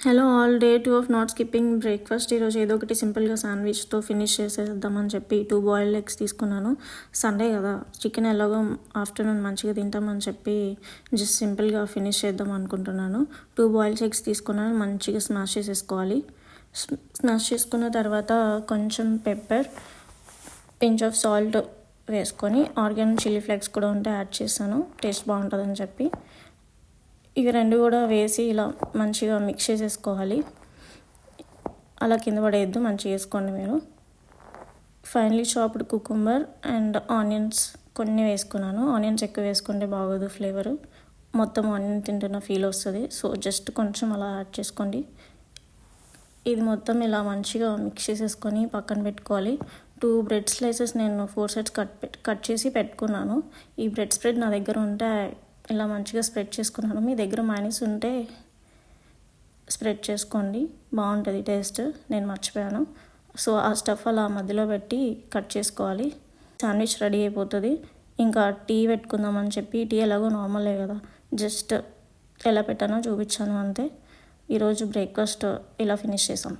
Hello all, day 2 of not skipping breakfast. ఈరోజు ఏదో ఒకటి సింపుల్గా శాండ్విచ్తో ఫినిష్ చేసేద్దామని చెప్పి 2 బాయిల్డ్ ఎగ్స్ తీసుకున్నాను. సండే కదా, చికెన్ ఎలాగో ఆఫ్టర్నూన్ మంచిగా తింటామని చెప్పి జస్ట్ సింపుల్గా ఫినిష్ చేద్దాం అనుకుంటున్నాను. 2 బాయిల్డ్ ఎగ్స్ తీసుకున్నాను, మంచిగా స్మాష్ చేసేసుకోవాలి. స్మాష్ చేసుకున్న తర్వాత కొంచెం పెప్పర్, పించ్ ఆఫ్ సాల్ట్ వేసుకొని ఆర్గాన్ చిల్లీ ఫ్లేక్స్ కూడా ఉంటే యాడ్ చేశాను, టేస్ట్ బాగుంటుందని చెప్పి. ఇవి రెండు కూడా వేసి ఇలా మంచిగా మిక్స్ చేసేసుకోవాలి. అలా కింద పడేయద్దు, మంచిగా వేసుకోండి మీరు. Finally chopped cucumber and onions కొన్ని వేసుకున్నాను. ఆనియన్స్ ఎక్కువ వేసుకుంటే బాగోదు ఫ్లేవరు, మొత్తం ఆనియన్ తింటున్న ఫీల్ వస్తుంది. సో జస్ట్ కొంచెం అలా యాడ్ చేసుకోండి. ఇది మొత్తం ఇలా మంచిగా మిక్స్ చేసేసుకొని పక్కన పెట్టుకోవాలి. 2 బ్రెడ్ స్లైసెస్ నేను 4 సైడ్స్ కట్ చేసి పెట్టుకున్నాను. ఈ బ్రెడ్ స్ప్రెడ్ నా దగ్గర ఉంటే ఇలా మంచిగా స్ప్రెడ్ చేసుకున్నాను. మీ దగ్గర మైనస్ ఉంటే స్ప్రెడ్ చేసుకోండి, బాగుంటుంది టేస్ట్. నేను మర్చిపోయాను. సో ఆ స్టఫ్ అలా మధ్యలో పెట్టి కట్ చేసుకోవాలి. శాండ్విచ్ రెడీ అయిపోతుంది. ఇంకా టీ పెట్టుకుందామని చెప్పి, టీ ఎలాగో నార్మలే కదా, జస్ట్ ఎలా పెట్టానో చూపించాను అంతే. ఈరోజు బ్రేక్ఫాస్ట్ ఇలా ఫినిష్ చేసాం.